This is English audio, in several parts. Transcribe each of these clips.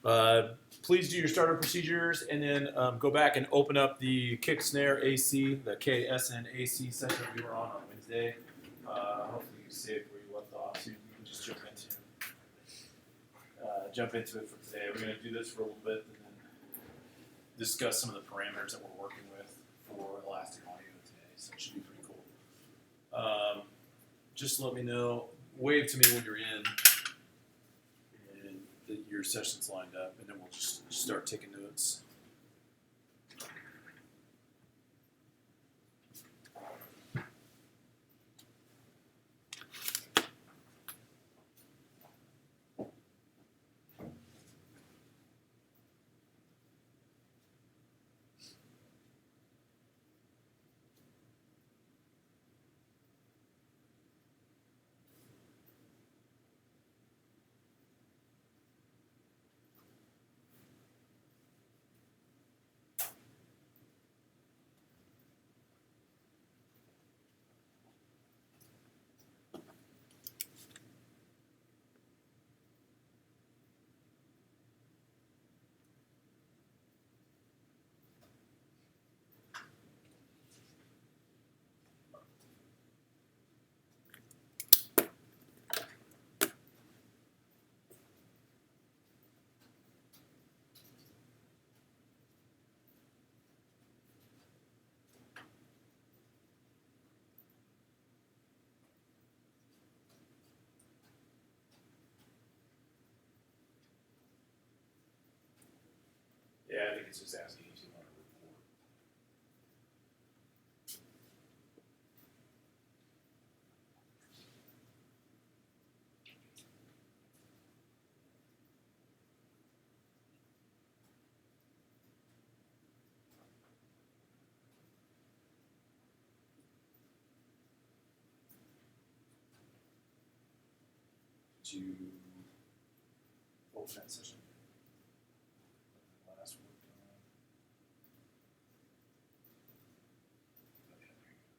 Please do your startup procedures and then go back and open up the kick snare AC, the KSN AC session we were on Wednesday. Hopefully you saved where you left off so you can just jump into it for today. We're going to do this for a little bit and then discuss some of the parameters that we're working with for Elastic Audio today. So it should be pretty cool. Just let me know, wave to me when you're in and that your session's lined up, and then we'll just start taking notes. Yeah, I think it's just asking if you want to report. Did you open that session? Last worked on. Okay, there you go.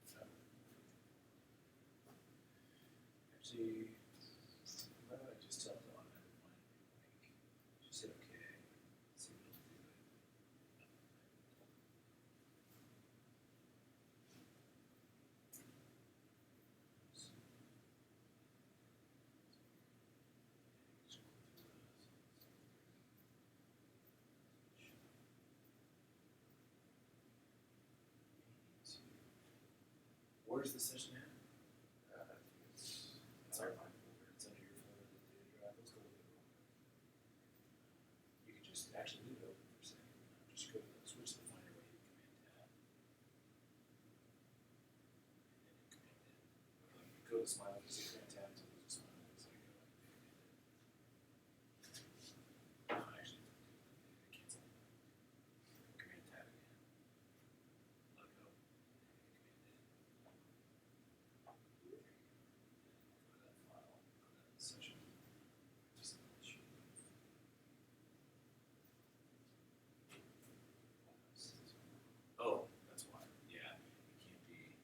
So, actually, why don't I just tell Dawn how to find the link? Just hit OK. See what it'll do. Where's the session at? It's our line folder. It's under your folder, the data drive. Let's go look at it. You can just actually leave it open for a second. Just go switch the Finder where you Command Tab. And then you Command Tab. Go to Smile, you say Command Tab, so there's a smile. So you go actually, cancel. Command Tab again. Let go. Oh, that's why. Yeah, it can't be.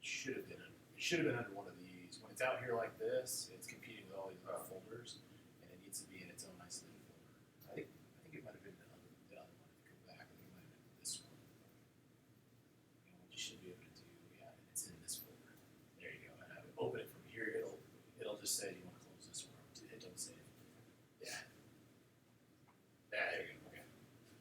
Should have been under one of these. When it's out here like this, it's competing with all these other folders, and it needs to be in its own isolated folder. I think it might have been the other one. If you go back, I think it might have been this one. And what you should be able to do, yeah, it's in this folder. There you go. And I would open it from here. It'll just say, do you want to close this one? Hit don't save. Yeah. There you go. Okay.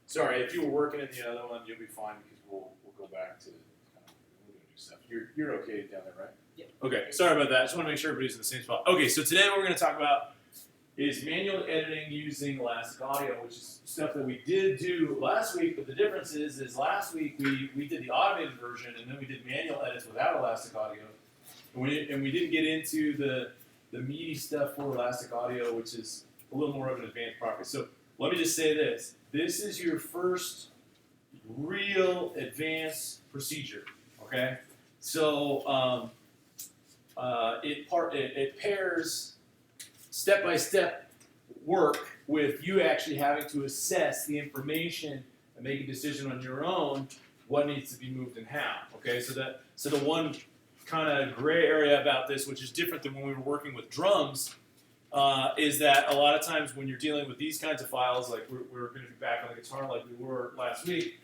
Sorry, if you were working in the other one, you'll be fine because we'll go back to kind of we're gonna do stuff. You're okay down there, right? Yeah. Okay. Sorry about that. I just want to make sure everybody's in the same spot. Okay. So today what we're going to talk about is manual editing using Elastic Audio, which is stuff that we did do last week. But the difference is last week we did the automated version, and then we did manual edits without Elastic Audio, and we didn't get into the meaty stuff for Elastic Audio, which is a little more of an advanced property. So let me just say this. This is your first real advanced procedure, okay? So it pairs step-by-step work with you actually having to assess the information and make a decision on your own what needs to be moved and how. Okay, so the one kind of gray area about this, which is different than when we were working with drums, is that a lot of times when you're dealing with these kinds of files, like we're going to be back on the guitar like we were last week,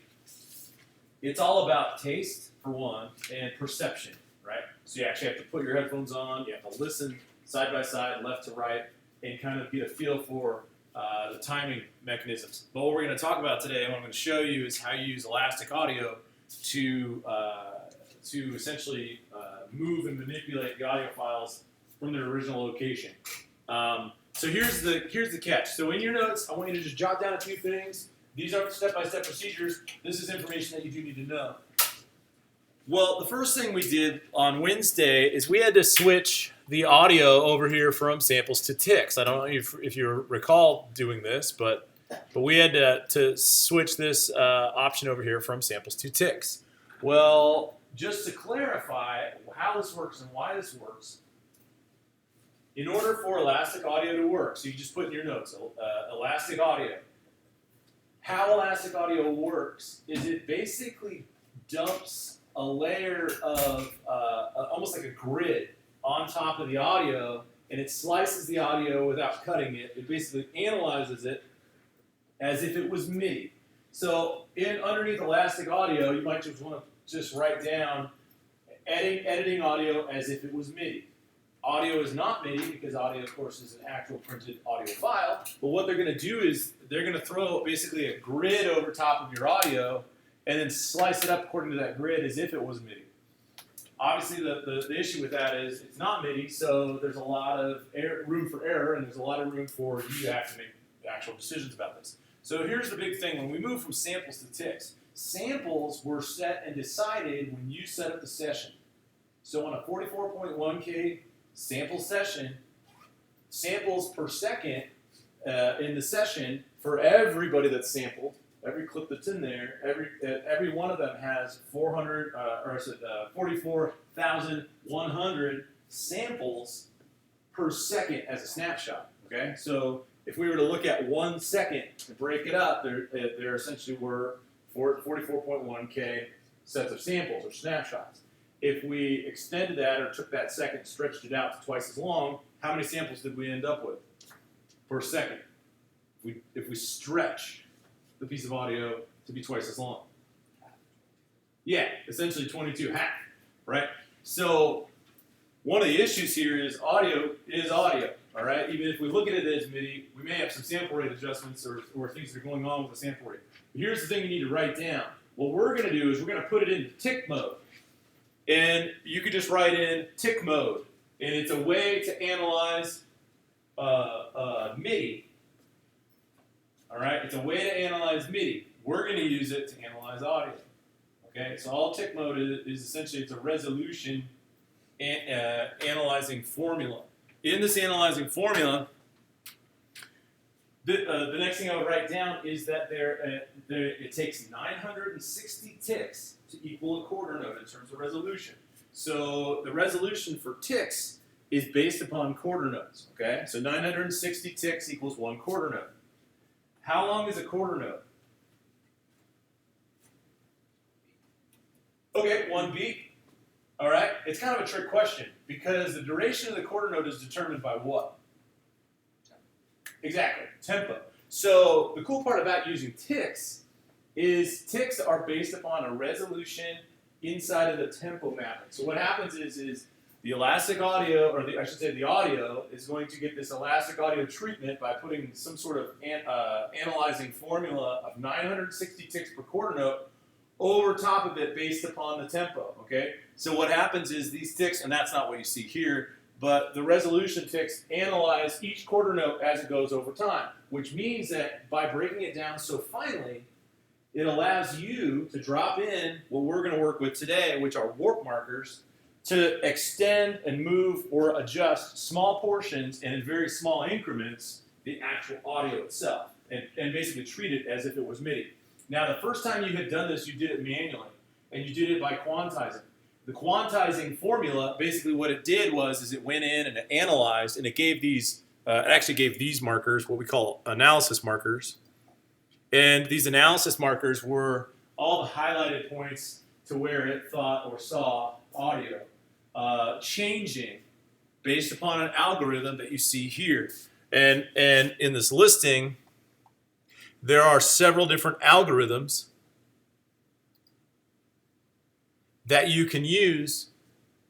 it's all about taste, for one, and perception, right? So you actually have to put your headphones on, you have to listen side by side, left to right, and kind of get a feel for the timing mechanisms. But what we're going to talk about today, and what I'm going to show you, is how you use elastic audio to essentially move and manipulate the audio files from their original location. So here's the catch. So in your notes, I want you to just jot down a few things. These aren't step-by-step procedures. This is information that you do need to know. Well, the first thing we did on Wednesday is we had to switch the audio over here from samples to ticks. I don't know if you recall doing this, but we had to switch this option over here from samples to ticks. Well, just to clarify how this works and why this works, in order for elastic audio to work, so you just put in your notes, elastic audio. How elastic audio works is it basically dumps a layer of almost like a grid on top of the audio, and it slices the audio without cutting it. It basically analyzes it as if it was MIDI. So underneath elastic audio, you might just want to write down editing audio as if it was MIDI. Audio is not MIDI because audio, of course, is an actual printed audio file. But what they're going to do is they're going to throw basically a grid over top of your audio and then slice it up according to that grid as if it was MIDI. Obviously, the issue with that is it's not MIDI, so there's a lot of room for error, and there's a lot of room for you to have to make actual decisions about this. So here's the big thing. When we move from samples to ticks, samples were set and decided when you set up the session. So on a 44.1K sample session, samples per second in the session for everybody that's sampled, every clip that's in there, every one of them has 44,100 samples per second as a snapshot. Okay, so if we were to look at 1 second and break it up, there essentially were 44.1K sets of samples or snapshots. If we extended that or took that second, stretched it out to twice as long, how many samples did we end up with per second? If we stretch the piece of audio to be twice as long. Yeah, essentially 22, half, right? So one of the issues here is audio, all right? Even if we look at it as MIDI, we may have some sample rate adjustments or things that are going on with the sample rate. But here's the thing you need to write down. What we're going to do is we're going to put it into tick mode. And you could just write in tick mode. And it's a way to analyze MIDI. All right, it's a way to analyze MIDI. We're going to use it to analyze audio. Okay, so all tick mode is essentially it's a resolution analyzing formula. In this analyzing formula, the next thing I would write down is that it takes 960 ticks to equal a quarter note in terms of resolution. So the resolution for ticks is based upon quarter notes. Okay, so 960 ticks equals 1 quarter note. How long is a quarter note? Okay, 1 beat. All right, it's kind of a trick question because the duration of the quarter note is determined by what? Exactly, tempo. So the cool part about using ticks is ticks are based upon a resolution inside of the tempo mapping. So what happens is the elastic audio, or I should say the audio, is going to get this elastic audio treatment by putting some sort of analyzing formula of 960 ticks per quarter note over top of it based upon the tempo, okay? So what happens is these ticks, and that's not what you see here, but the resolution ticks analyze each quarter note as it goes over time, which means that by breaking it down so finely, it allows you to drop in what we're going to work with today, which are warp markers, to extend and move or adjust small portions and in very small increments the actual audio itself, and basically treat it as if it was MIDI. Now, the first time you had done this, you did it manually, and you did it by quantizing. The quantizing formula, basically what it did was it went in and it analyzed, and it gave these, it actually gave these markers, what we call analysis markers. And these analysis markers were all the highlighted points to where it thought or saw audio changing based upon an algorithm that you see here. And in this listing, there are several different algorithms that you can use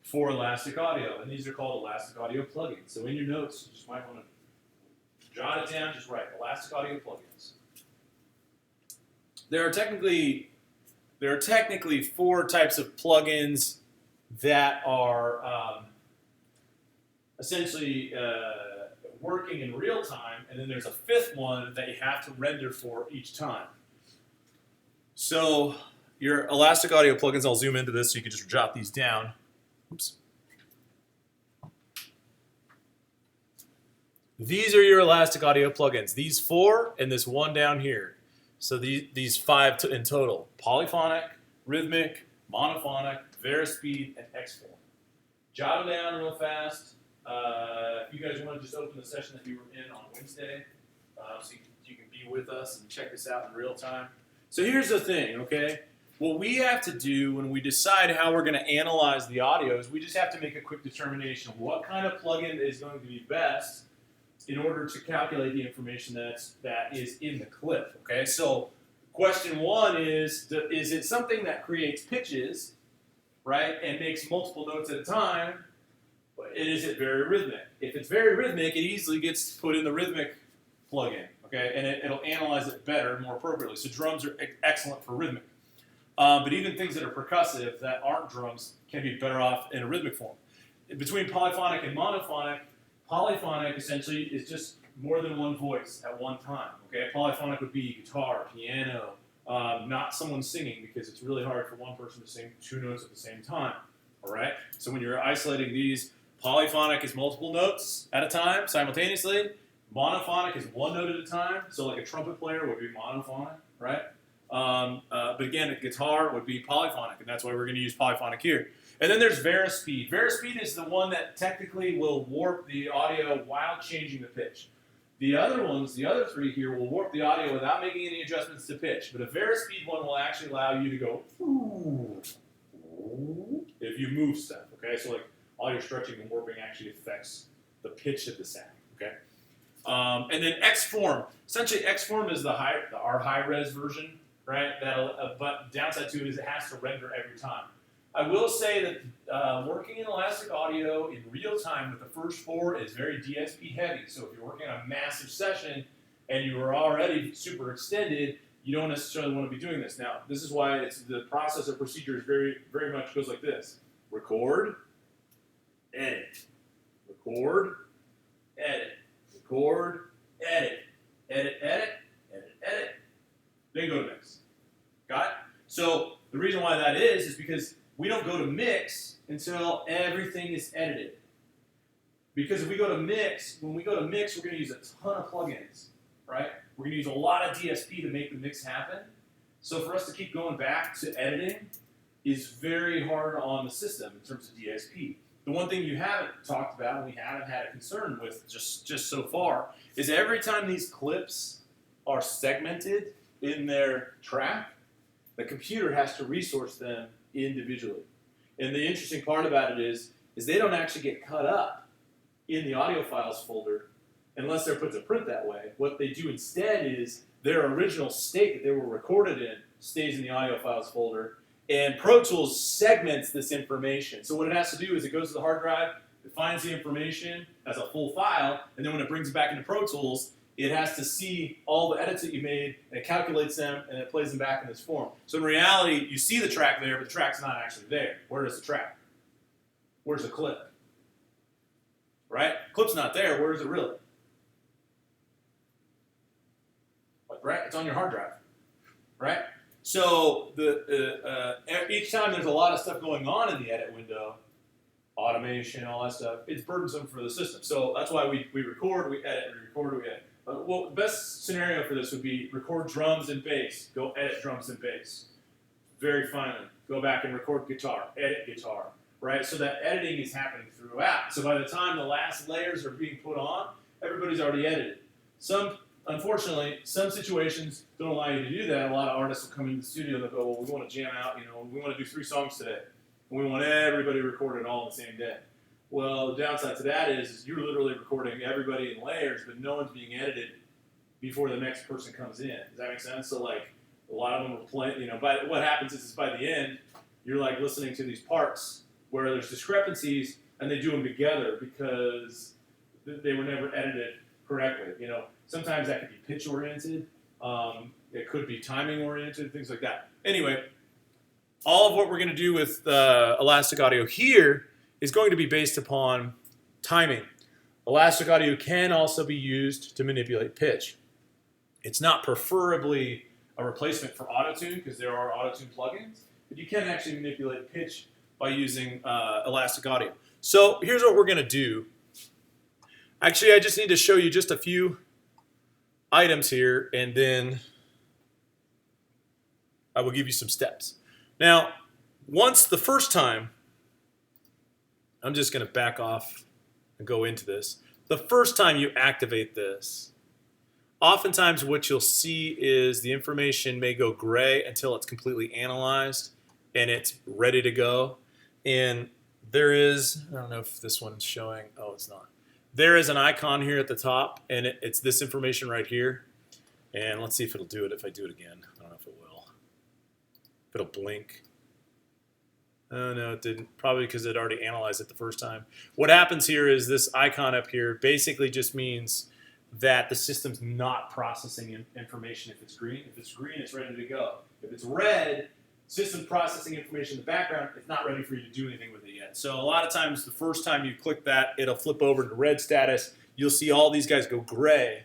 for Elastic Audio, and these are called Elastic Audio plugins. So in your notes, you just might want to jot it down, just write Elastic Audio plugins. There are technically 4 types of plugins that are essentially working in real time, and then there's a 5th one that you have to render for each time. So your Elastic Audio plugins, I'll zoom into this so you can just jot these down. Oops. These are your Elastic Audio plugins. These 4 and this one down here. So these 5 in total. Polyphonic, rhythmic, monophonic, Verispeed, and Xform. Jot them down real fast. If you guys want to just open the session that you were in on Wednesday, so you can be with us and check this out in real time. So here's the thing, okay? What we have to do when we decide how we're going to analyze the audio is we just have to make a quick determination of what kind of plugin is going to be best in order to calculate the information that is in the clip, okay? So question 1 is it something that creates pitches, right, and makes multiple notes at a time, and is it very rhythmic? If it's very rhythmic, it easily gets put in the rhythmic plugin, okay, and it'll analyze it better, more appropriately. So drums are excellent for rhythmic. But even things that are percussive that aren't drums can be better off in a rhythmic form. Between polyphonic and monophonic, polyphonic essentially is just more than one voice at one time. Okay, polyphonic would be guitar, piano, not someone singing, because it's really hard for one person to sing 2 notes at the same time. All right, so when you're isolating these, polyphonic is multiple notes at a time simultaneously. Monophonic is 1 note at a time. So like a trumpet player would be monophonic, right? But again, a guitar would be polyphonic, and that's why we're going to use polyphonic here. And then there's Verispeed. Verispeed is the one that technically will warp the audio while changing the pitch. The other ones, the other 3 here, will warp the audio without making any adjustments to pitch. But a Verispeed one will actually allow you to go if you move stuff, okay? So like all your stretching and warping actually affects the pitch of the sound, okay? And then Xform. Essentially, Xform is our high-res version, right? But downside to it is it has to render every time. I will say that working in Elastic Audio in real time with the first 4 is very DSP heavy. So if you're working on a massive session and you are already super extended, you don't necessarily want to be doing this. Now, this is why the process or procedure is very, very much goes like this. Record, edit, record, edit, record, edit, edit, edit, edit, edit, then go to mix. Got it? So the reason why that is because we don't go to mix until everything is edited. Because if we go to mix, when we go to mix, we're going to use a ton of plugins, right? We're going to use a lot of DSP to make the mix happen. So for us to keep going back to editing is very hard on the system in terms of DSP. The one thing you haven't talked about and we haven't had a concern with just so far is every time these clips are segmented in their track, the computer has to resource them individually. And the interesting part about it is they don't actually get cut up in the audio files folder unless they're put to print that way. What they do instead is their original state that they were recorded in stays in the audio files folder, and Pro Tools segments this information. So what it has to do is it goes to the hard drive, it finds the information as a full file, and then when it brings it back into Pro Tools, it has to see all the edits that you made, and it calculates them, and it plays them back in this form. So in reality, you see the track there, but the track's not actually there. Where is the track? Where's the clip? Right? Clip's not there. Where is it really? Right? It's on your hard drive. Right? So each time there's a lot of stuff going on in the edit window, automation, all that stuff, it's burdensome for the system. So that's why we record, we edit, we record, we edit. Well, the best scenario for this would be record drums and bass. Go edit drums and bass. Very finely. Go back and record guitar. Edit guitar. Right? So that editing is happening throughout. So by the time the last layers are being put on, everybody's already edited. Some unfortunately, some situations don't allow you to do that. A lot of artists will come into the studio and they'll go, well, we want to jam out, we want to do 3 songs today. And we want everybody recorded all on the same day. Well, the downside to that is you're literally recording everybody in layers, but no one's being edited before the next person comes in. Does that make sense? So like a lot of them are playing, but what happens is by the end, you're like listening to these parts where there's discrepancies and they do them together because they were never edited correctly. Sometimes that could be pitch oriented. It could be timing oriented, things like that. Anyway, all of what we're going to do with Elastic Audio here is going to be based upon timing. Elastic Audio can also be used to manipulate pitch. It's not preferably a replacement for Auto-Tune because there are Auto-Tune plugins, but you can actually manipulate pitch by using Elastic Audio. So here's what we're going to do. Actually, I just need to show you just a few items here, and then I will give you some steps. Now, once the first time, I'm just going to back off and go into this. The first time you activate this, oftentimes what you'll see is the information may go gray until it's completely analyzed and it's ready to go. And there is, I don't know if this one's showing, oh, it's not. There is an icon here at the top, and it's this information right here. And let's see if it'll do it if I do it again. I don't know if it will. If it'll blink. Oh, no, it didn't. Probably because it already analyzed it the first time. What happens here is this icon up here basically just means that the system's not processing information if it's green. If it's green, it's ready to go. If it's red, system processing information in the background, it's not ready for you to do anything with it yet. So a lot of times, the first time you click that, it'll flip over to red status. You'll see all these guys go gray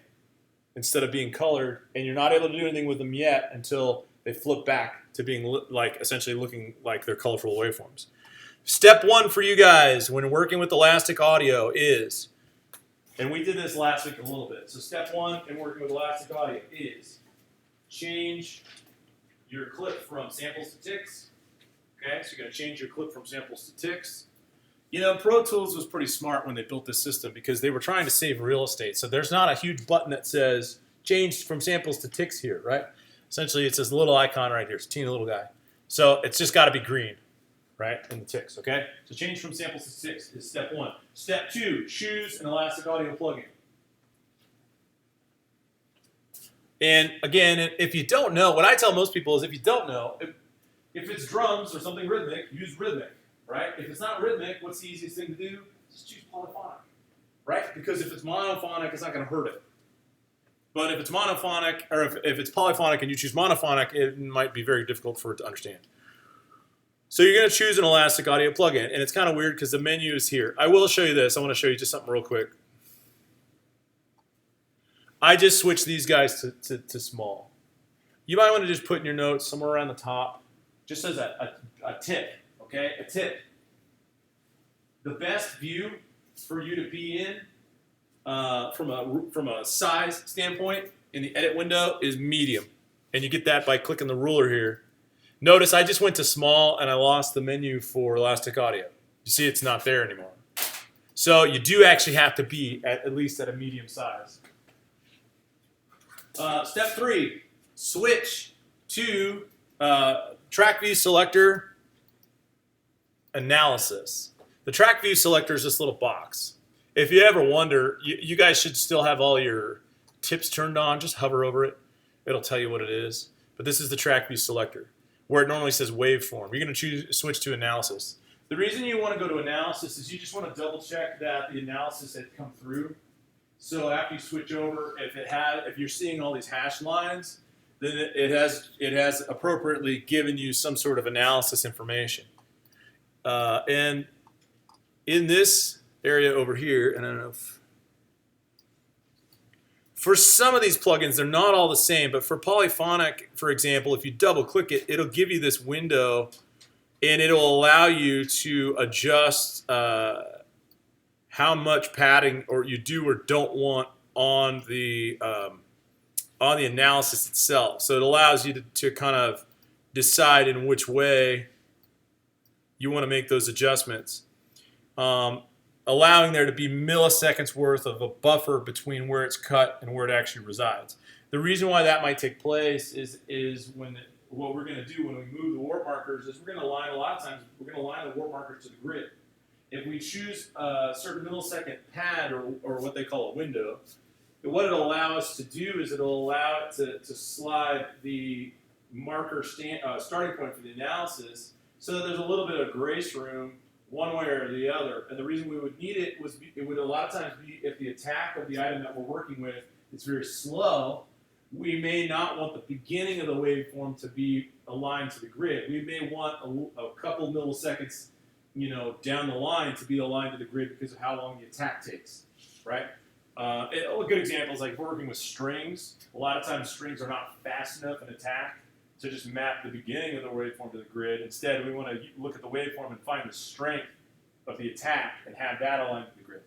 instead of being colored, and you're not able to do anything with them yet until they flip back to being essentially looking like they're colorful waveforms. Step 1 for you guys when working with Elastic Audio is, and we did this last week a little bit, so step 1 in working with Elastic Audio is change your clip from samples to ticks. Okay, so you're going to change your clip from samples to ticks. Pro Tools was pretty smart when they built this system because they were trying to save real estate. So there's not a huge button that says change from samples to ticks here, right? Essentially, it's this little icon right here. It's a teeny little guy. So it's just got to be green, right, in the ticks, okay? So change from samples to ticks is step 1. Step 2, choose an Elastic Audio plugin. And again, if you don't know, what I tell most people is if you don't know, if it's drums or something rhythmic, use rhythmic, right? If it's not rhythmic, what's the easiest thing to do? Just choose polyphonic, right? Because if it's monophonic, it's not going to hurt it. But if it's monophonic, or if it's polyphonic and you choose monophonic, it might be very difficult for it to understand. So you're going to choose an Elastic Audio plugin, and it's kind of weird because the menu is here. I will show you this. I want to show you just something real quick. I just switched these guys to small. You might want to just put in your notes somewhere around the top, just as a tip, okay? A tip. The best view for you to be in from a size standpoint in the edit window is medium. And you get that by clicking the ruler here. Notice I just went to small and I lost the menu for Elastic Audio. You see it's not there anymore. So you do actually have to be at least at a medium size. Step 3, switch to track view selector analysis. The track view selector is this little box. If you ever wonder, you guys should still have all your tips turned on. Just hover over it. It'll tell you what it is. But this is the track view selector, where it normally says waveform. You're going to switch to analysis. The reason you want to go to analysis is you just want to double check that the analysis had come through. So after you switch over, if you're seeing all these hash lines, then it has appropriately given you some sort of analysis information. And in this area over here, and I don't know if for some of these plugins, they're not all the same, but for polyphonic, for example, if you double click it, it'll give you this window and it'll allow you to adjust how much padding or you do or don't want on the analysis itself. So it allows you to kind of decide in which way you want to make those adjustments. allowing there to be milliseconds worth of a buffer between where it's cut and where it actually resides. The reason why that might take place is what we're going to do when we move the warp markers is we're going to align, a lot of times, we're going to align the warp markers to the grid. If we choose a certain millisecond pad or what they call a window, what it'll allow us to do is it'll allow it to slide the marker starting point for the analysis so that there's a little bit of grace room one way or the other. And the reason we would need it was it would a lot of times be if the attack of the item that we're working with is very slow, we may not want the beginning of the waveform to be aligned to the grid. We may want a couple milliseconds, down the line to be aligned to the grid because of how long the attack takes, right? A good example is like working with strings. A lot of times strings are not fast enough in attack to just map the beginning of the waveform to the grid. Instead, we want to look at the waveform and find the strength of the attack and have that aligned to the grid.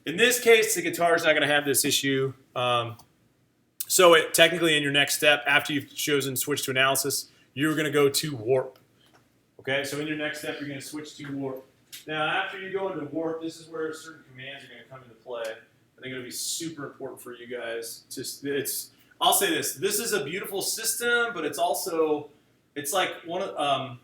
In this case, the guitar is not going to have this issue. So technically in your next step, after you've chosen switch to analysis, you're going to go to warp. Okay, so in your next step, you're going to switch to warp. Now, after you go into warp, this is where certain commands are going to come into play. I think it'll be super important for you guys. I'll say this: this is a beautiful system, but it's like one of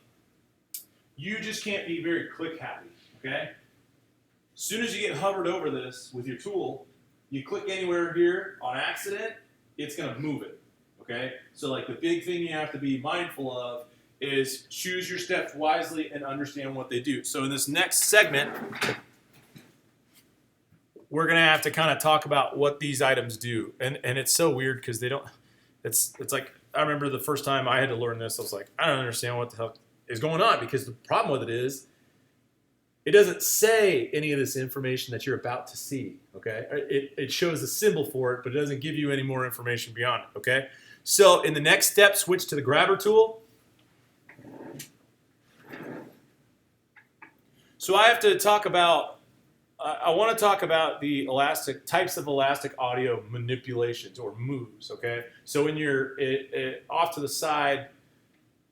you just can't be very click happy. Okay, as soon as you get hovered over this with your tool, you click anywhere here on accident, it's going to move it. Okay, so like the big thing you have to be mindful of is choose your steps wisely and understand what they do. So in this next segment, we're going to have to kind of talk about what these items do. And it's so weird because they don't, it's like, I remember the first time I had to learn this, I was like, I don't understand what the hell is going on, because the problem with it is it doesn't say any of this information that you're about to see, okay? It shows a symbol for it, but it doesn't give you any more information beyond it, okay? So in the next step, switch to the grabber tool. So I have to talk about, I want to talk about the types of elastic audio manipulations or moves, okay? So when you're off to the side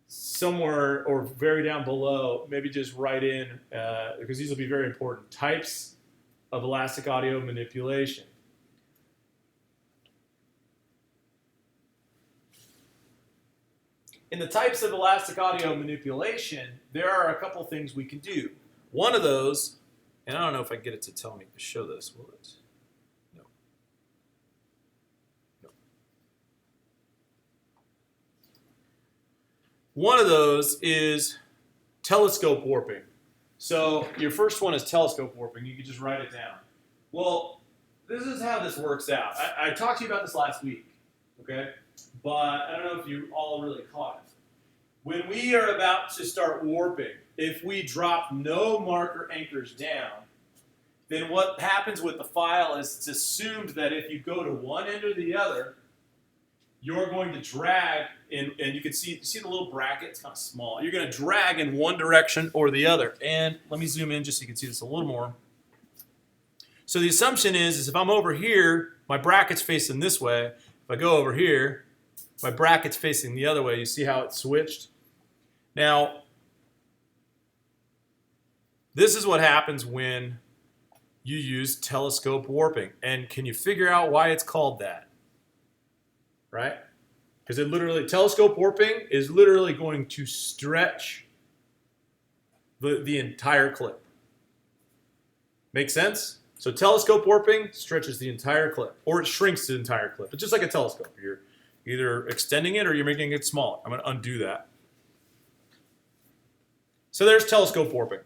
somewhere or very down below, maybe just write in, because these will be very important, types of elastic audio manipulation. In the types of elastic audio manipulation, there are a couple things we can do. One of those, and I don't know if I can get it to tell me to show this, will it? No. No. One of those is telescope warping. So your first one is telescope warping. You can just write it down. Well, this is how this works out. I talked to you about this last week, okay? But I don't know if you all really caught it. When we are about to start warping, if we drop no marker anchors down, then what happens with the file is it's assumed that if you go to one end or the other, you're going to drag, and you can see the little bracket, it's kind of small. You're going to drag in one direction or the other. And let me zoom in just so you can see this a little more. So the assumption is if I'm over here, my bracket's facing this way. If I go over here, my bracket's facing the other way. You see how it switched? Now, this is what happens when you use telescope warping. And can you figure out why it's called that? Right? Because telescope warping is literally going to stretch the entire clip. Make sense? So telescope warping stretches the entire clip, or it shrinks the entire clip. It's just like a telescope. You're either extending it or you're making it smaller. I'm going to undo that. So there's telescope warping.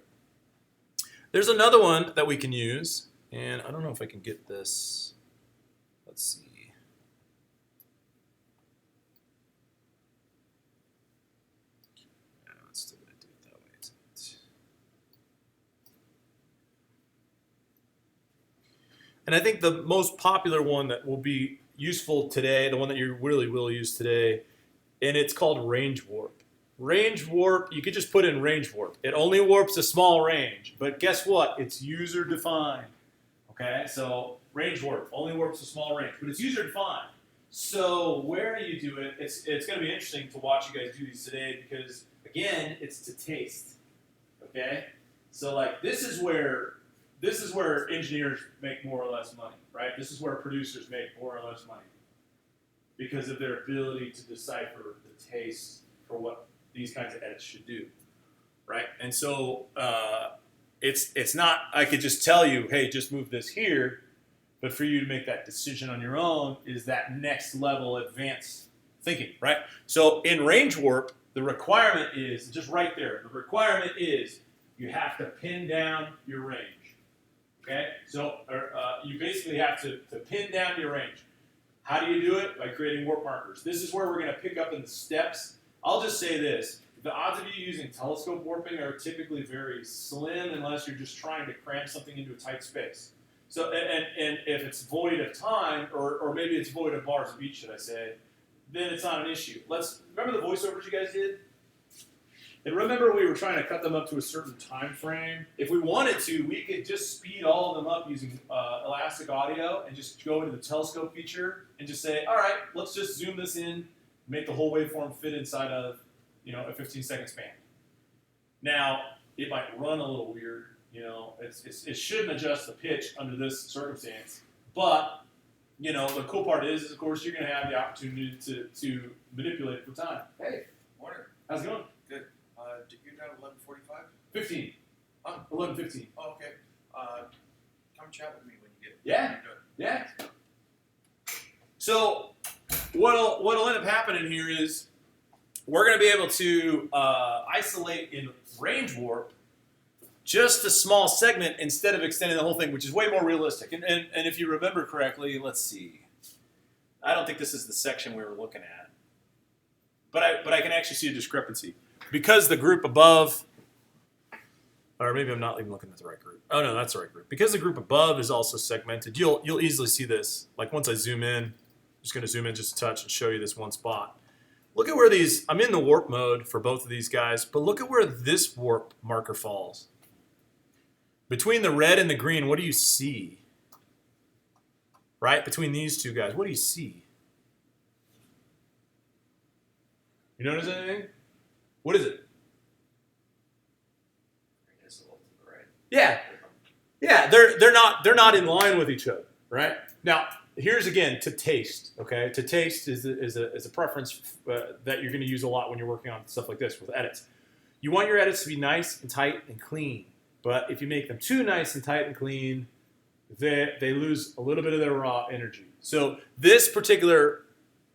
There's another one that we can use, and I don't know if I can get this. Let's see. No, it's still going to do it that way, isn't it? And I think the most popular one that will be useful today, the one that you really will use today, and it's called range warp. Range warp, you could just put in range warp. It only warps a small range, but guess what? It's user defined. Okay, so range warp only warps a small range, but it's user defined. So where you do it, it's going to be interesting to watch you guys do these today because again, it's to taste. Okay, so like this is where this is where engineers make more or less money, right? This is where producers make more or less money because of their ability to decipher the taste for what these kinds of edits should do, right? And so it's not, I could just tell you, hey, just move this here, but for you to make that decision on your own is that next level advanced thinking, right? So in range warp, the requirement is, just right there, the requirement is you have to pin down your range, okay? So you basically have to pin down your range. How do you do it? By creating warp markers. This is where we're going to pick up in the steps. I'll just say this. The odds of you using telescope warping are typically very slim unless you're just trying to cram something into a tight space. So, and if it's void of time, or maybe it's void of bars of each, should I say, then it's not an issue. Remember the voiceovers you guys did? And remember we were trying to cut them up to a certain time frame? If we wanted to, we could just speed all of them up using elastic audio and just go into the telescope feature and just say, all right, let's just zoom this in, make the whole waveform fit inside of a 15-second span. Now, it might run a little weird. It shouldn't adjust the pitch under this circumstance. But, the cool part is of course, you're going to have the opportunity to manipulate it for time. Hey. Morning. How's it going? Good. Did you get down at 11:45? 15. 11:15. Oh, okay. Come chat with me when you get Yeah. Yeah. So, what'll end up happening here is we're going to be able to isolate in range warp just a small segment instead of extending the whole thing, which is way more realistic. And if you remember correctly, let's see. I don't think this is the section we were looking at. But I can actually see a discrepancy. Because the group above, or maybe I'm not even looking at the right group. Oh, no, that's the right group. Because the group above is also segmented, you'll easily see this. Like once I zoom in, I'm just going to zoom in just a touch and show you this one spot. Look at where I'm in the warp mode for both of these guys, but look at where this warp marker falls. Between the red and the green, what do you see? Right? Between these two guys, what do you see? You notice anything? What is it? Yeah. Yeah, they're not in line with each other, right? Now, here's again to taste, okay? To taste is a preference that you're going to use a lot when you're working on stuff like this with edits. You want your edits to be nice and tight and clean, but if you make them too nice and tight and clean, they lose a little bit of their raw energy. So this particular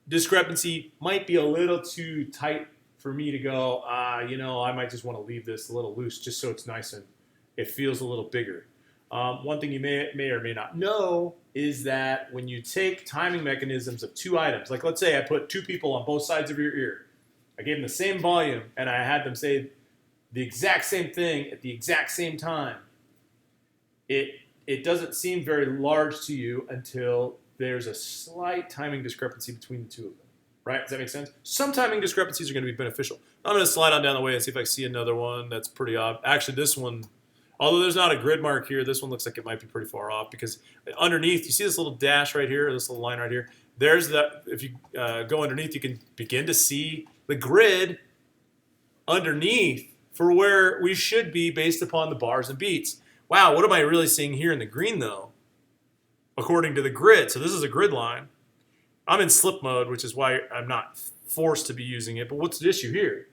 discrepancy might be a little too tight for me to go, I might just want to leave this a little loose just so it's nice and it feels a little bigger. One thing you may or may not know is that when you take timing mechanisms of two items, like let's say I put two people on both sides of your ear, I gave them the same volume and I had them say the exact same thing at the exact same time, it doesn't seem very large to you until there's a slight timing discrepancy between the two of them. Right? Does that make sense? Some timing discrepancies are going to be beneficial. I'm going to slide on down the way and see if I see another one that's pretty odd. Actually, this one, although there's not a grid mark here, this one looks like it might be pretty far off because underneath, you see this little dash right here, this little line right here? There's that. If you go underneath, you can begin to see the grid underneath for where we should be based upon the bars and beats. Wow, what am I really seeing here in the green, though? According to the grid. So this is a grid line. I'm in slip mode, which is why I'm not forced to be using it. But what's the issue here?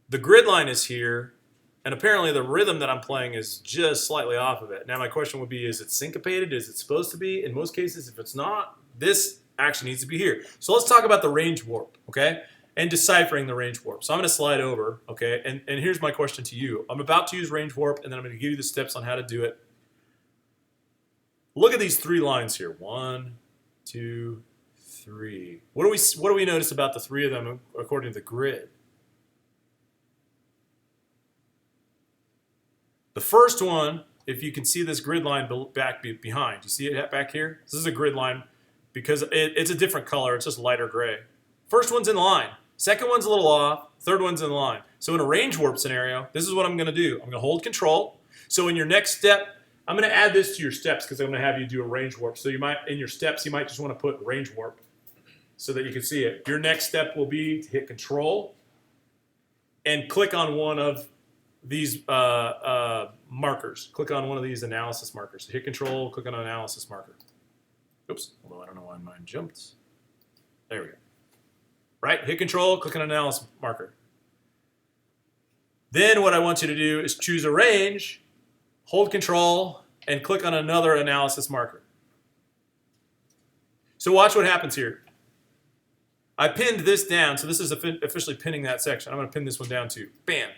The grid line is here, and apparently the rhythm that I'm playing is just slightly off of it. Now my question would be, is it syncopated? Is it supposed to be? In most cases, if it's not, this action needs to be here. So let's talk about the range warp, okay? And deciphering the range warp. So I'm going to slide over, okay? And here's my question to you. I'm about to use range warp, and then I'm going to give you the steps on how to do it. Look at these three lines here. 1, 2, 3. What do we notice about the three of them according to the grid? The first one, if you can see this grid line back behind, you see it back here? This is a grid line because it's a different color. It's just lighter gray. First one's in line. Second one's a little off. Third one's in line. So in a range warp scenario, this is what I'm going to do. I'm going to hold control. So in your next step, I'm going to add this to your steps because I'm going to have you do a range warp. So you might, in your steps, you might just want to put range warp so that you can see it. Your next step will be to hit control and click on one of these markers. Click on one of these analysis markers. Hit Control, click on an analysis marker. Oops, although I don't know why mine jumped. There we go. Right, hit Control, click on an analysis marker. Then what I want you to do is choose a range, hold Control, and click on another analysis marker. So watch what happens here. I pinned this down, so this is officially pinning that section. I'm going to pin this one down too. Bam.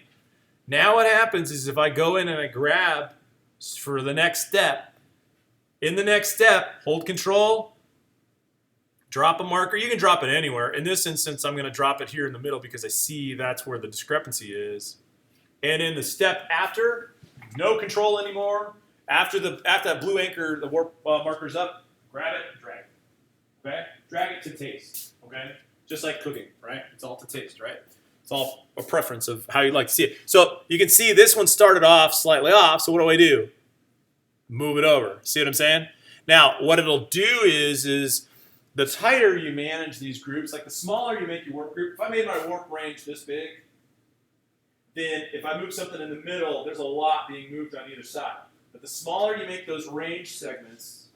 Now what happens is if I go in and I grab for the next step, in the next step, hold Control, drop a marker. You can drop it anywhere. In this instance, I'm going to drop it here in the middle because I see that's where the discrepancy is. And in the step after, no control anymore. After that blue anchor, the warp marker's up, grab it and drag it. Okay? Drag it to taste. Okay? Just like cooking, right? It's all to taste, right? It's all a preference of how you like to see it. So you can see this one started off slightly off. So what do I do? Move it over. See what I'm saying? Now, what it'll do is the tighter you manage these groups, like the smaller you make your warp group. If I made my warp range this big, then if I move something in the middle, there's a lot being moved on either side. But the smaller you make those range segments,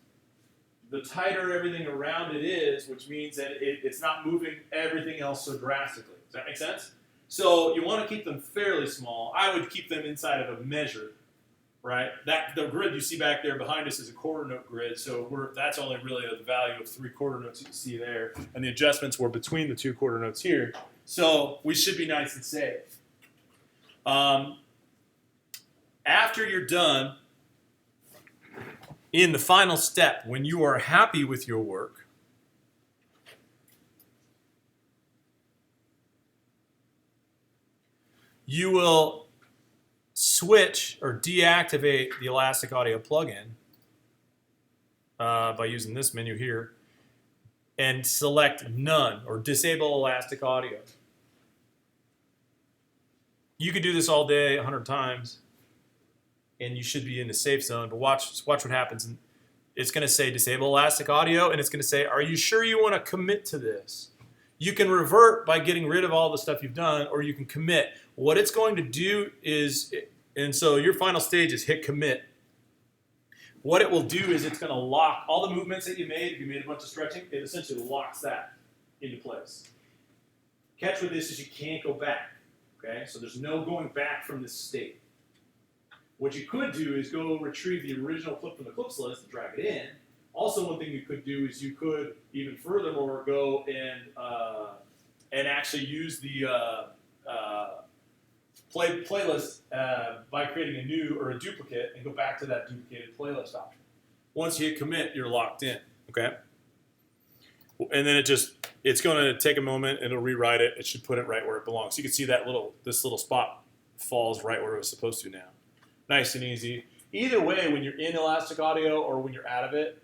the tighter everything around it is, which means that it's not moving everything else so drastically. Does that make sense? So you want to keep them fairly small. I would keep them inside of a measure, right? The grid you see back there behind us is a quarter note grid, so that's only really the value of 3 quarter notes you can see there, and the adjustments were between the 2 quarter notes here. So we should be nice and safe. After you're done, in the final step, when you are happy with your work, you will switch or deactivate the Elastic Audio plugin by using this menu here and select None or Disable Elastic Audio. You could do this all day 100 times and you should be in the safe zone, but watch what happens. It's going to say Disable Elastic Audio, and it's going to say, are you sure you want to commit to this? You can revert by getting rid of all the stuff you've done, or you can commit. What it's going to do is, and so your final stage is hit commit. What it will do is it's going to lock all the movements that you made. If you made a bunch of stretching, it essentially locks that into place. Catch with this is you can't go back. Okay, so there's no going back from this state. What you could do is go retrieve the original clip from the clips list and drag it in. Also, one thing you could do is you could even furthermore go and actually use the playlist by creating a new or a duplicate and go back to that duplicated playlist option. Once you hit commit, you're locked in. Okay, and then it's going to take a moment. It'll rewrite it. It should put it right where it belongs. So you can see that this little spot falls right where it was supposed to now. Nice and easy. Either way, when you're in Elastic Audio or when you're out of it,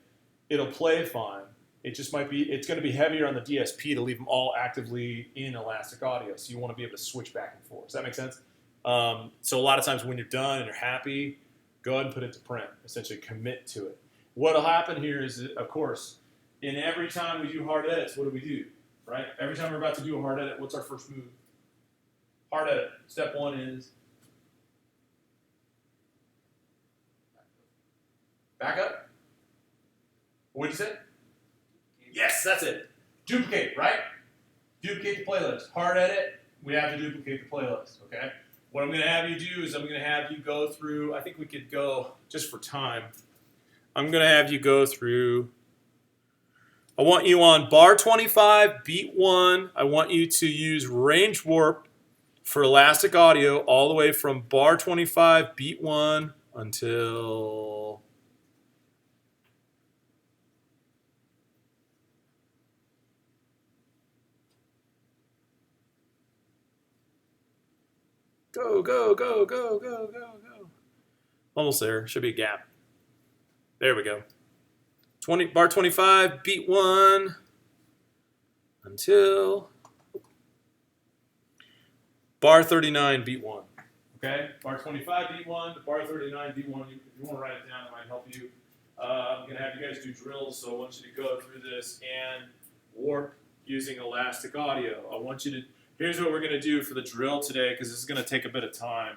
it'll play fine. It just might be, it's going to be heavier on the DSP to leave them all actively in Elastic Audio. So you want to be able to switch back and forth. Does that make sense? So a lot of times when you're done and you're happy, go ahead and put it to print. Essentially commit to it. What'll happen here is, of course, in every time we do hard edits, what do? Right? Every time we're about to do a hard edit, what's our first move? Hard edit. Step 1 is back up. What did you say? Yes, that's it. Duplicate, right? Duplicate the playlist. Hard edit, we have to duplicate the playlist, okay? What I'm going to have you do is I'm going to have you go through, I think we could go, just for time, I'm going to have you go through, I want you on bar 25, beat 1. I want you to use range warp for Elastic Audio all the way from bar 25, beat 1 until go, go, go, go, go, go, go. Almost there. Should be a gap. There we go. Bar 25, beat 1 until bar 39, beat 1. Okay? Bar 25, beat 1 to bar 39, beat 1. If you want to write it down, it might help you. I'm going to have you guys do drills, so I want you to go through this and warp using Elastic Audio. I want you to, here's what we're going to do for the drill today, because this is going to take a bit of time.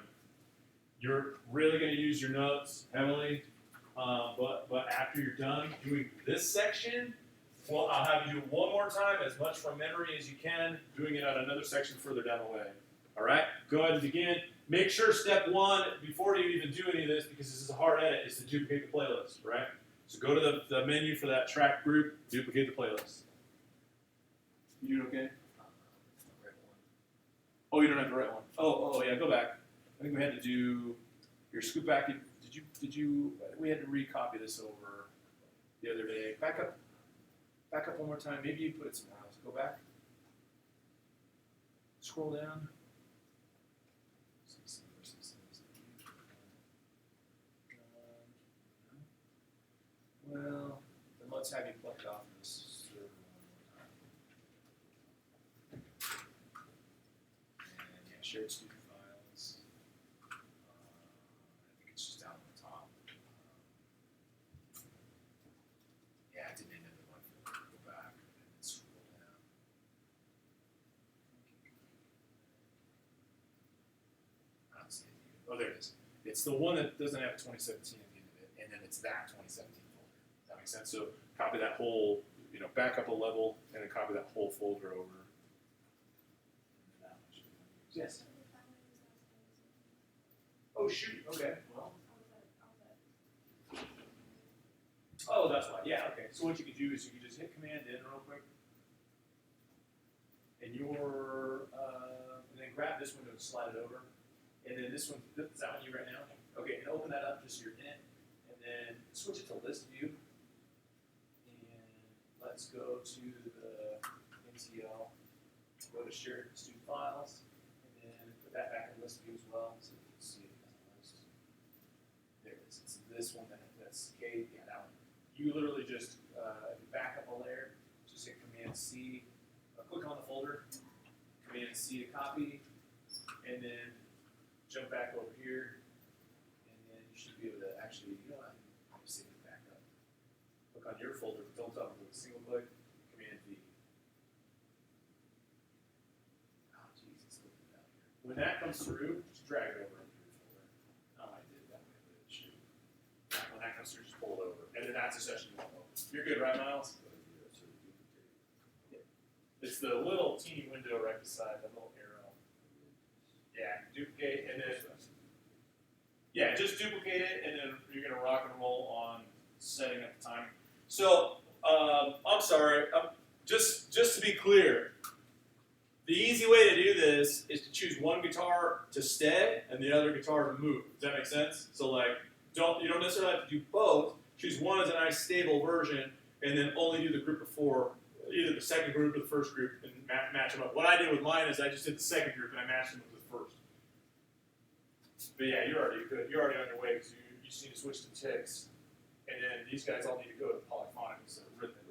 You're really going to use your notes heavily, but after you're done doing this section, well, I'll have you do it one more time, as much from memory as you can, doing it on another section further down the way. All right? Go ahead and begin. Make sure step one, before you even do any of this, because this is a hard edit, is to duplicate the playlist, right? So go to the menu for that track group, duplicate the playlist. You doing okay? Oh, you don't have the right one. Oh, yeah, go back. I think we had to do your scoop back. Did you, we had to recopy this over the other day. Back up one more time. Maybe you put it somewhere else. Go back. Scroll down. Well, then let's have you pluck it off this server one more time. And yeah, shared student files. I think it's just down on the top. Yeah, it didn't end up in one folder. Go back and then scroll down. I don't see it here. Oh, there it is. It's the one that doesn't have 2017 at the end of it, and then it's that 2017 folder. Does that make sense? So copy that whole, back up a level, and then copy that whole folder over. Yes. Oh shoot. Okay. Well. Oh, that's why. Yeah. Okay. So what you could do is you could just hit Command N real quick, and and then grab this window and slide it over, and then this one. Is that on you right now? Okay. And open that up just so you're in it, and then switch it to List View, and let's go to the NTL. Go to Shared Student Files. Put that back in list view as well, so you can see it as a list. There it is. It's this one that's K. Yeah, that one. You literally just back up a layer, just hit Command C, click on the folder, Command C to copy, and then jump back over here, and then you should be able to actually, I'll just save it back up. Click on your folder, don't double click, single click, Command V. When that comes through, just drag it over into your folder. I did it that way, but it should. When that comes through, just pull it over. And then that's a session you want to open. You're good, right, Miles? Yeah. It's the little teeny window right beside the little arrow. Yeah, duplicate, and then, yeah, just duplicate it, and then you're going to rock and roll on setting up the time. So, I'm sorry, just to be clear, the easy way to do this is to choose one guitar to stay and the other guitar to move. Does that make sense? So you don't necessarily have to do both. Choose one as a nice stable version, and then only do the group of four, either the second group or the first group, and match them up. What I did with mine is I just did the second group and I matched them with the first. But yeah, you're already good. You're already on your way because you just need to switch to ticks, and then these guys all need to go to polyphonic instead of rhythmic.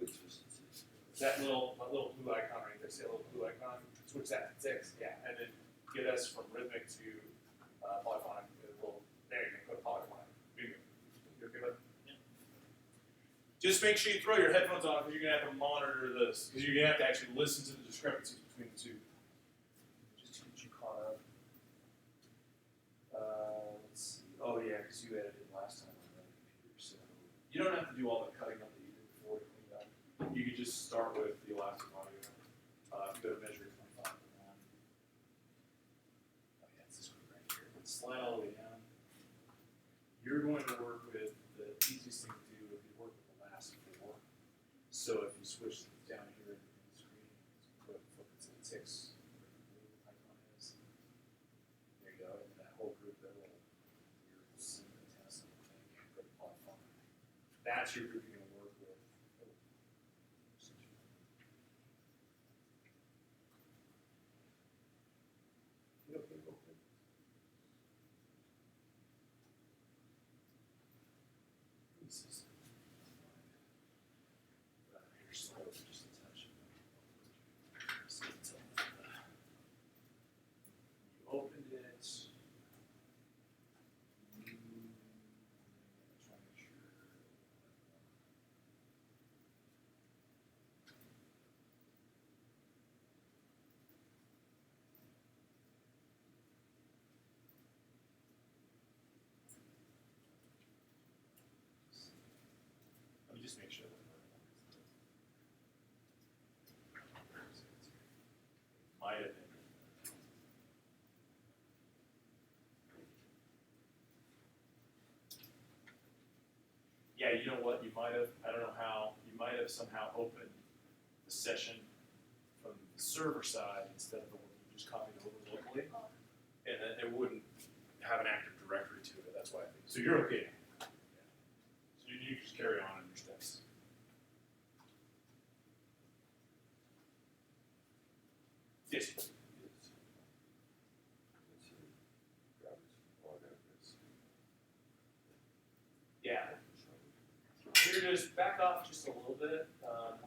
That little blue icon right there. See that little blue icon? Switch that to ticks, yeah, and then get us from rhythmic to polyphonic. There you go, go to polyphonic. You're okay with it? Yeah. Just make sure you throw your headphones on because you're going to have to monitor this, because you're going to have to actually listen to the discrepancies between the two. Just to get you caught up. Let's see. Oh, yeah, because you edited last time on the computer, so you don't have to do all the cutting up that you did before to clean up. You could just start with the elastic audio. Go to measure 25 to 1. Oh, yeah, it's this one right here. Slide all the way down. You're going to work with the easiest thing to do if you work with the last four. So if you switch down here in the screen, flip it to the ticks, where the blue icon is. There you go. And then that whole group, that little weird sync test thing, go to polyphonic. That's your group you're going to work with. just make sure that might have been. Yeah, you know what? You might have, I don't know how, you might have somehow opened the session from the server side instead of the one you just copied over locally. And then it wouldn't have an active directory to it. That's why I think. So you're okay. Yeah. So you just carry on in your steps. Yes. Yeah. Here, just back off just a little bit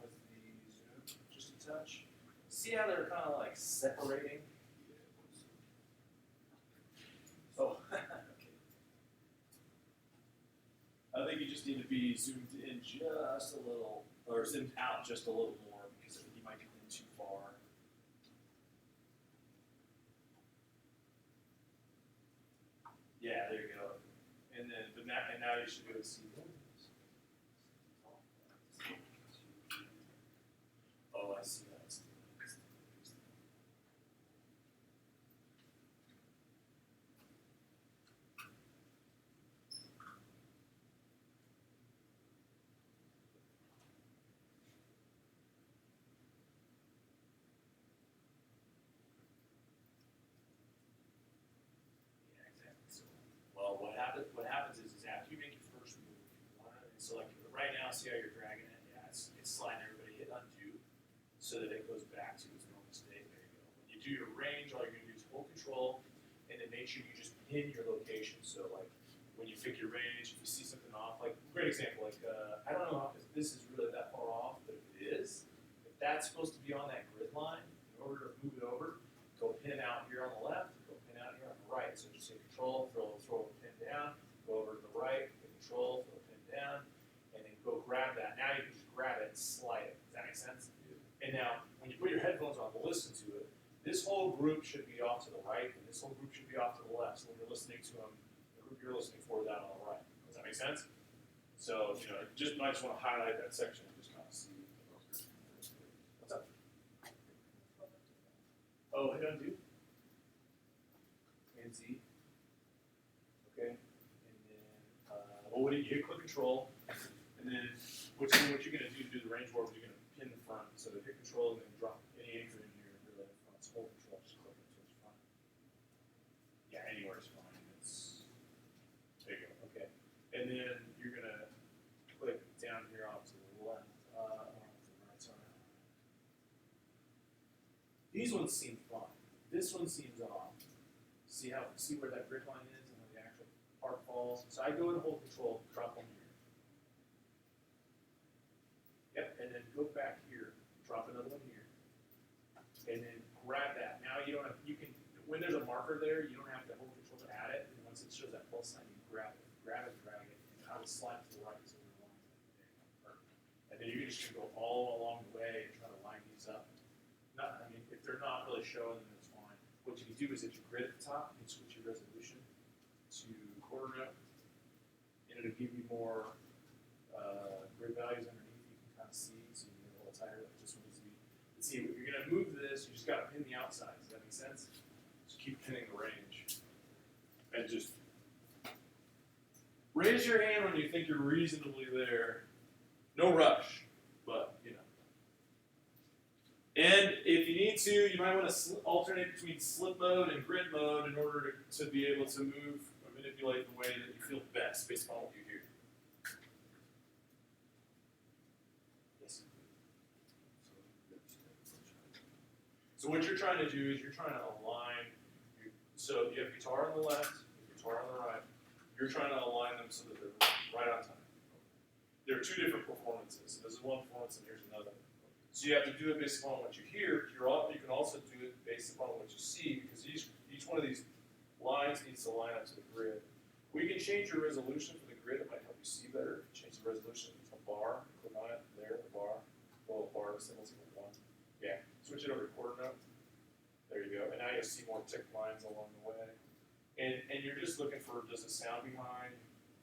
with the zoom, just a touch. See how they're kind of like separating? Oh, okay. I think you just need to be zoomed in just a little, or zoomed out just a little more, because I think you might be in too far. Yeah, there you go. And then, but now you should be able to see. Oh, I see that. Yeah, exactly. So, well, what happens is after you make your first move, so like right now, see how you're dragging it? Yeah, it's sliding everybody. Hit undo so that it goes back to its normal state. There you go. When you do your range, all you're going to do is hold control and then make sure you just pin your location. So like when you pick your range, if you see something off, like great example, like I don't know if this is really that far off, but if it is, if that's supposed to be on that grid line, in order to move it over, go pin out here on the left, go pin out here on the right. So just hit control, throw a pin down, go over to the right, hit control, throw a pin down, and then go grab that. Now you can just grab it and slide it. Does that make sense? And now, when you put your headphones on to listen to it, this whole group should be off to the right, and this whole group should be off to the left. So when you're listening to them, the group you're listening for is out on the right. Does that make sense? So, you know, I just want to highlight that section and just kind of see. What's up? Oh, hit undo. And Z. Okay. And then, well, what do you hit? Click control. And then, what you're going to do to do the range warp is you're going to pin the front. So hit control and then drop any anchor in here and really front. So hold control, just click it so it's front. Yeah, anywhere is fine. There you go. Okay. And then you're going to click down here off to the left. To the right, sorry. These ones seem fine. This one seems off. See where that grid line is and where the actual part falls. So I go and hold control, drop one here. Yep, and then go back here, drop another one here, and then grab that. Now you don't have, you can, when there's a marker there, you don't have to hold control to add it, and once it shows that plus sign, you grab it, drag it, and I will slide to the right so they're aligned. And then you're just gonna go all along the way and try to line these up. I mean, if they're not really showing, then it's fine. What you can do is if you grid at the top, you can switch your resolution to quarter note, and it'll give you more grid values underneath. See, so you get a little tighter. That just needs to be. See, if you're going to move this, you just got to pin the outside. Does that make sense? Just keep pinning the range, and just raise your hand when you think you're reasonably there. No rush, but you know. And if you need to, you might want to alternate between slip mode and grid mode in order to be able to move or manipulate the way that you feel best based upon what you hear. So what you're trying to do is you're trying to align, so you have guitar on the left, guitar on the right. You're trying to align them so that they're right on time. There are two different performances. This is one performance and here's another. So you have to do it based upon what you hear. You can also do it based upon what you see because each one of these lines needs to line up to the grid. We can change your resolution for the grid. It might help you see better. Change the resolution to a bar. Click on it. There, the bar. Little bar symbols equal 1. Yeah. Switch it over to quarter note. There you go. And now you'll see more tick lines along the way. And you're just looking for, does it sound behind?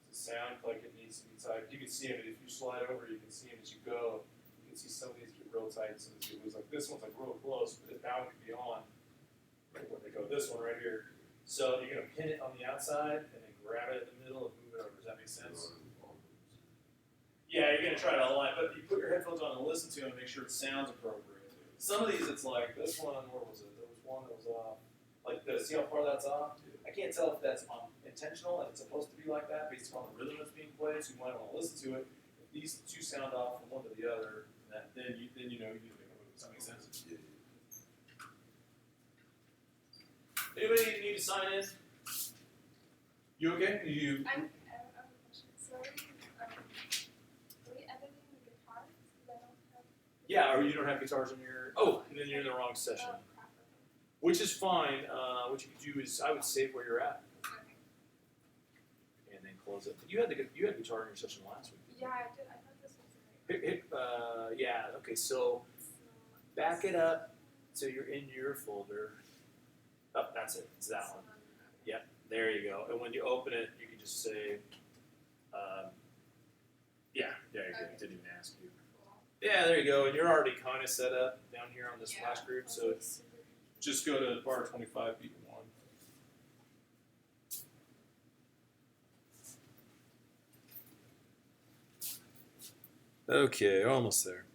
Does it sound like it needs to be tight. You can see them if you slide over. You can see them as you go. You can see some of these get real tight, some of these get loose. Like this one's like real close, but now it can be on. Where they go, this one right here. So you're gonna pin it on the outside and then grab it in the middle and move it over. Does that make sense? Yeah, you're gonna try to align, but you put your headphones on and listen to them and make sure it sounds appropriate. Some of these, it's like this one. Where was it? There was one that was off. Like this. See how far that's off? I can't tell if that's intentional and it's supposed to be like that based on the rhythm that's being played. So you might want to listen to it. If these two sound off from one to the other, then you know you need to make a move. Does that make sense? Yeah. Anybody need to sign in? You okay? You? I have a question. So are we editing the guitars? Because I don't have. Yeah, or you don't have guitars in your. Oh, and then you're in the wrong session. Oh, crap. Which is fine. What you could do is I would save where you're at Okay. and then close it. You had guitar in your session last week. Yeah, I did. I thought this was right. Yeah. Okay. So back it up so you're in your folder. Oh, that's it. It's that one. Yep. There you go. And when you open it, you can just say, yeah. There you go. It didn't even ask you. Cool. Yeah. There you go. And you're already kind of set up down here on this Yeah, flash group. that's So super just go to bar 25, beat 1. Okay, almost there.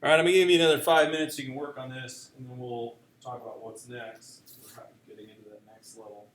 All right, I'm gonna give you another 5 minutes. You can work on this, and then we'll talk about what's next. We're getting into that next level.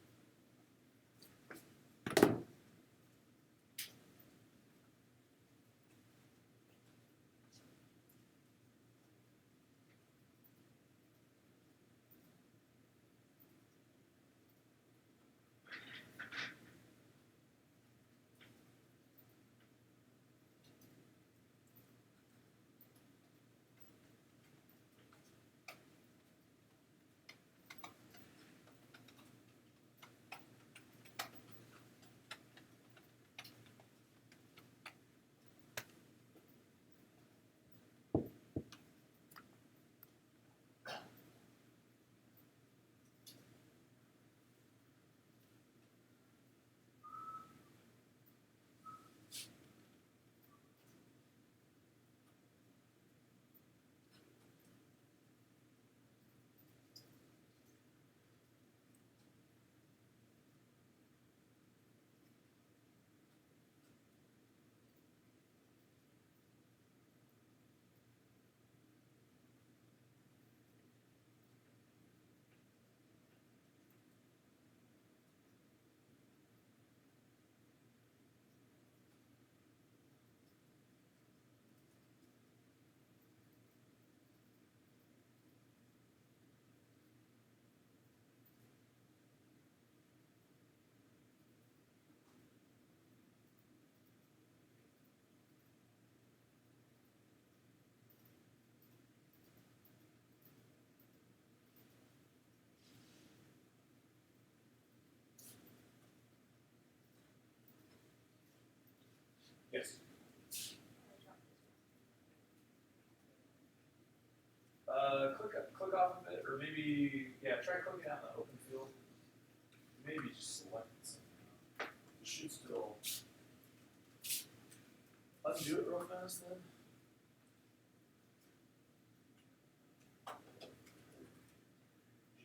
Yes. Click off of it, or maybe try clicking out the open field. Maybe just select something. You should still undo it real fast then.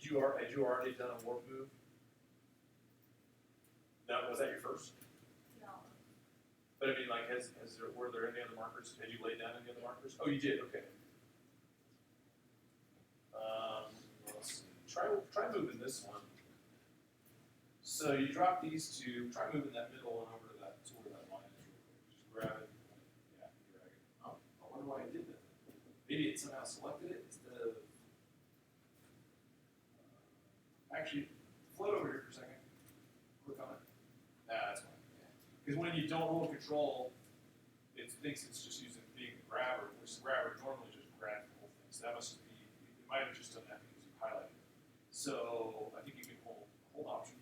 Had you already done a warp move? No, was that your first? No. But I mean, like, were there any other markers? Had you laid down any other markers? Oh, you did. Okay. Let's see. Try moving this one. So you drop these two. Try moving that middle one over to where that line is real quick. Just grab it. Yeah, drag it. Oh, I wonder why I did that. Maybe it somehow selected it instead of. Actually, float over here for a second. Click on it. That's fine. Because when you don't hold control, it thinks it's just being a grabber. grab or normally just grab the whole thing. So that must be, you might have just done that because you highlighted it. So I think you can hold option.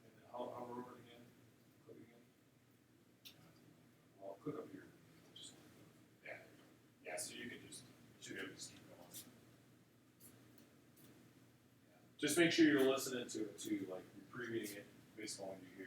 And then hover over it again. Click again. Well, click up here. Just yeah. So you can just should be able to just keep going. Yeah. Just make sure you're listening to it too, like you're pre-reading it based on what you hear.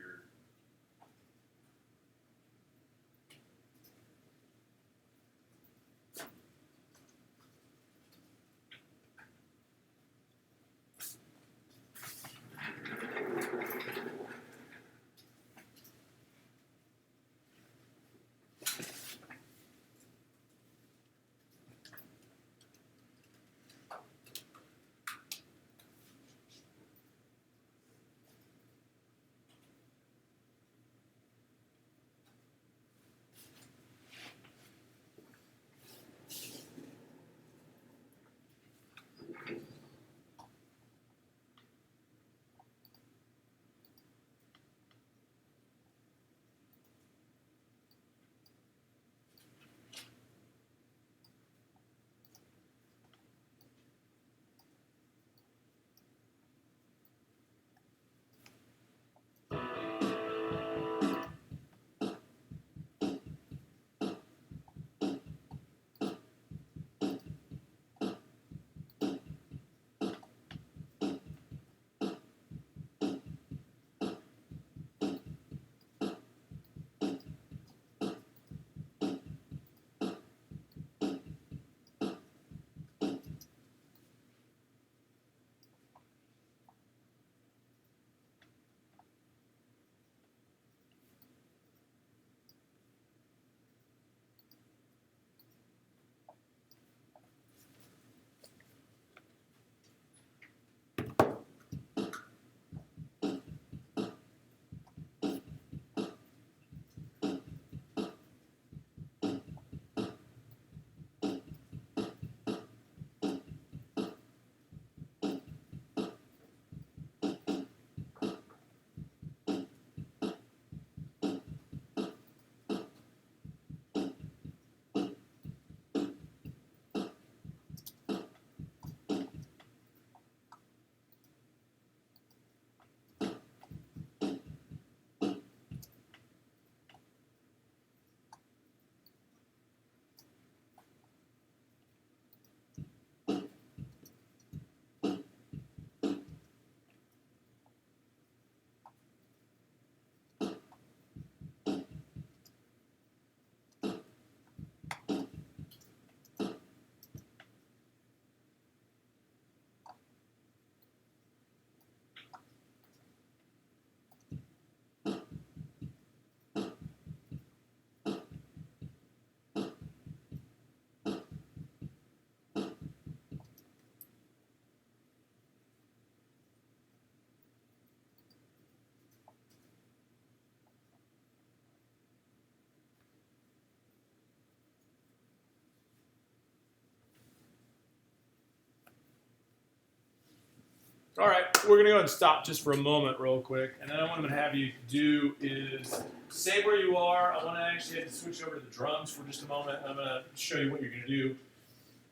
All right, we're gonna go ahead and stop just for a moment real quick, and then what I'm gonna have you do is say where you are. I wanna actually have to switch over to the drums for just a moment. I'm gonna show you what you're gonna do.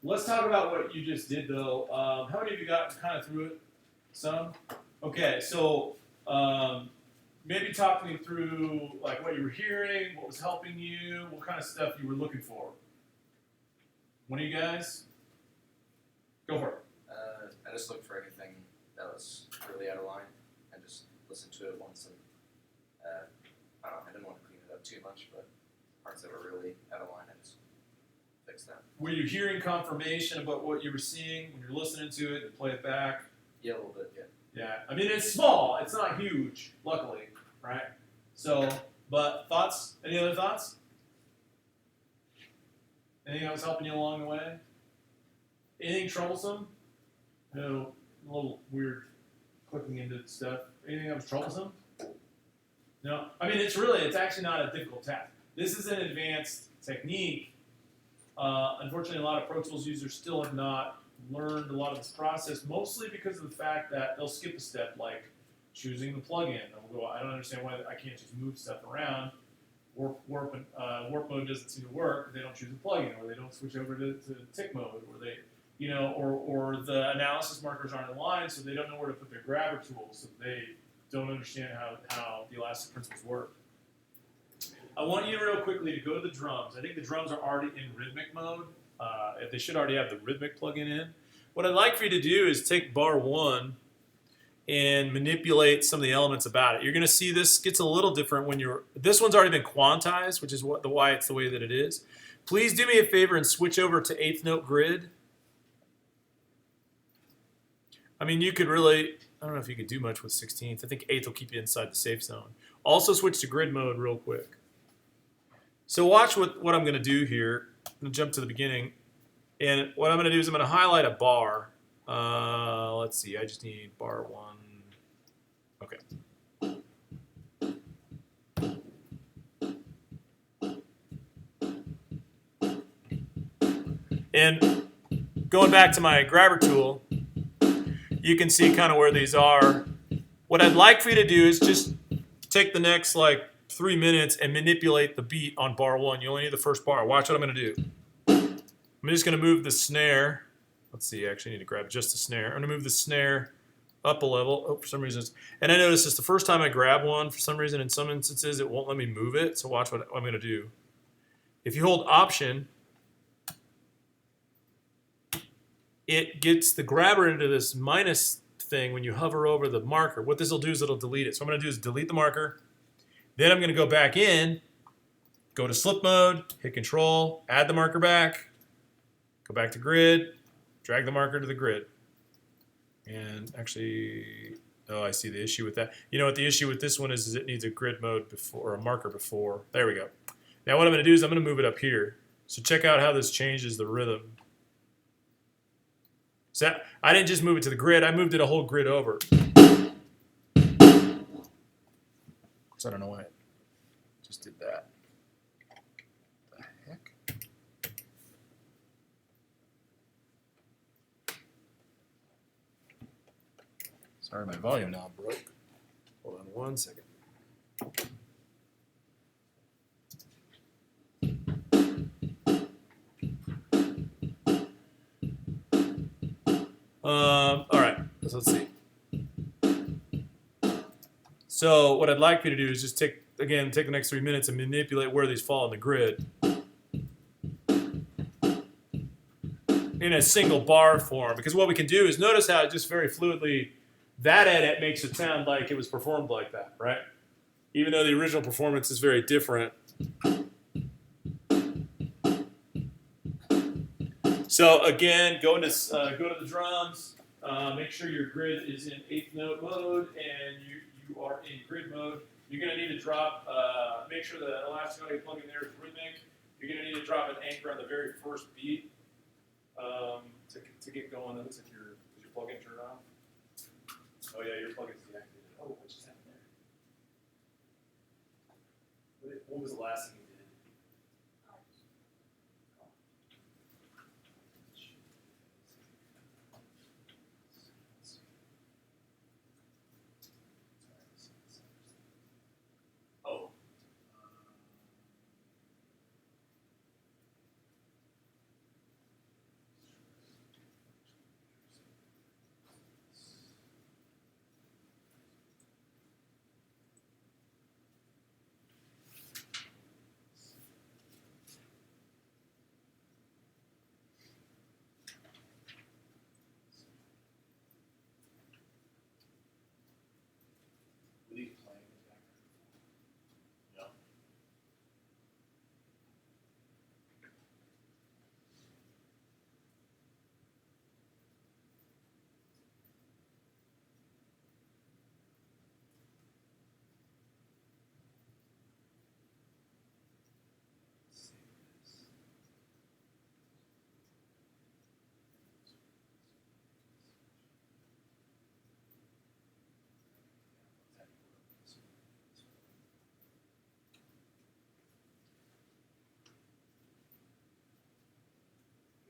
Let's talk about what you just did though. How many of you got kind of through it? Some? Okay, so maybe talk me through like what you were hearing, what was helping you, what kind of stuff you were looking for. One of you guys? Go for it. I just looked for anything that was really out of line and just listened to it once and I don't know, I didn't want to clean it up too much, but parts that were really out of line, I just fixed that. Were you hearing confirmation about what you were seeing when you're listening to it and play it back? Yeah, a little bit, yeah. Yeah, I mean it's small, it's not huge, luckily, right? So, but thoughts? Any other thoughts? Anything that was helping you along the way? Anything troublesome? No, a little weird clicking into stuff. Anything that was troublesome? No, I mean it's actually not a difficult task. This is an advanced technique. Unfortunately, a lot of Pro Tools users still have not learned a lot of this process, mostly because of the fact that they'll skip a step like choosing the plugin. They'll go, I don't understand why I can't just move stuff around. warp mode doesn't seem to work, they don't choose a plugin, or they don't switch over to tick mode, or they, or the analysis markers aren't aligned, so they don't know where to put their grabber tools, so they don't understand how the elastic principles work. I want you real quickly to go to the drums. I think the drums are already in rhythmic mode. They should already have the rhythmic plugin in. What I'd like for you to do is take bar 1 and manipulate some of the elements about it. You're going to see this gets a little different when this one's already been quantized, which is why it's the way that it is. Please do me a favor and switch over to 8th note grid. I mean, you could really, I don't know if you could do much with 16th. I think 8th will keep you inside the safe zone. Also switch to grid mode real quick. So watch what I'm going to do here. I'm going to jump to the beginning. And what I'm going to do is I'm going to highlight a bar. Let's see, I just need bar 1. Okay. And going back to my grabber tool, you can see kind of where these are. What I'd like for you to do is just take the next 3 minutes and manipulate the beat on bar 1. You only need the first bar. Watch what I'm going to do. I'm just going to move the snare. Let's see, I actually need to grab just the snare. I'm going to move the snare up a level. Oh, for some reason. And I noticed it's the first time I grab one. For some reason, in some instances, it won't let me move it. So watch what I'm going to do. If you hold Option, it gets the grabber into this minus thing when you hover over the marker. What this will do is it'll delete it. So what I'm going to do is delete the marker. Then I'm going to go back in, go to slip mode, hit Control, add the marker back, go back to grid, drag the marker to the grid. And actually, oh, I see the issue with that. You know what the issue with this one is it needs a grid mode before, or a marker before. There we go. Now what I'm going to do is I'm going to move it up here. So check out how this changes the rhythm. So I didn't just move it to the grid, I moved it a whole grid over. So I don't know why it just did that. The heck? Sorry, my volume knob broke. Hold on 1 second. All right, so let's see. So what I'd like you to do is just take the next 3 minutes and manipulate where these fall in the grid in a single bar form. Because what we can do is notice how it just very fluidly, that edit makes it sound like it was performed like that, right? Even though the original performance is very different. So again, go to the drums. Make sure your grid is in 8th note mode and you are in grid mode. You're going to need to drop, make sure the elastic audio plug in there is rhythmic. You're going to need to drop an anchor on the very first beat to get going. It looks like your plug-in turned off. Oh yeah, your plug-in's deactivated. Oh, what just happened there? What was the last thing you did? Oh. Were these playing in the background? No.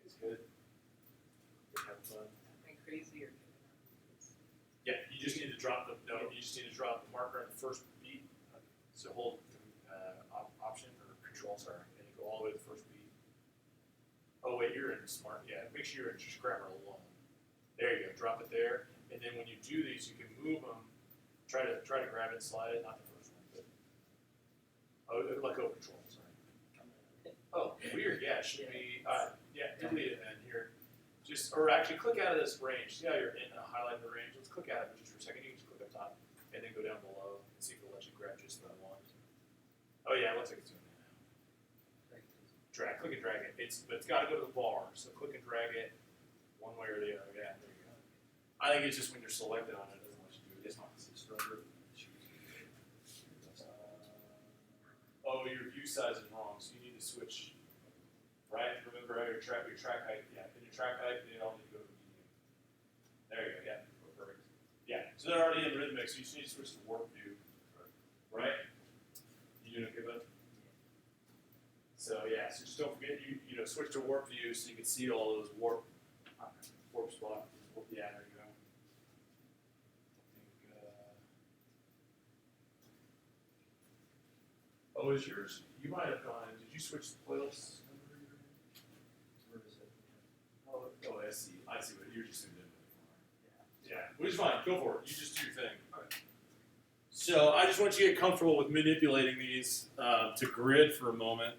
It's good. You're having fun. Am I crazy or? Yeah, you just need to drop the marker on the first beat. So hold Option control, sorry, and you go all the way to the first beat. Oh wait, you're in smart, yeah, make sure you're in just grammar alone. There you go, drop it there, and then when you do these, you can move them, try to grab it and slide it, not the first one, but, let go of control, sorry. Oh, weird, yeah, it should be, yeah, delete it then, here. Just, or actually click out of this range, see how you're in highlighting the range, let's click out of it just for a second, you can just click up top, and then go down below, and see if it'll let you grab just the one. Oh yeah, it looks like it's doing it now. Click and drag it. But it's got to go to the bar. So click and drag it one way or the other. Yeah, there you go. I think it's just when you're selected on it, it doesn't let you do it. It's not the stronger. Oh, your view size is wrong, so you need to switch. Right? Remember how your track height. Yeah, in your track height, they all need to go to medium. There you go. Yeah, perfect. Yeah. So they're already in rhythmic, so you just need to switch to warp view. Right? You doing okay, bud? So yeah, so just don't forget you switch to warp view so you can see all those warp spots. Yeah, there you go. Oh, is yours? You might have gone. Did you switch the playlists? Where is it? Oh, I see. I see what you're just doing. Yeah, which is fine. Go for it. You just do your thing. So I just want you to get comfortable with manipulating these to grid for a moment.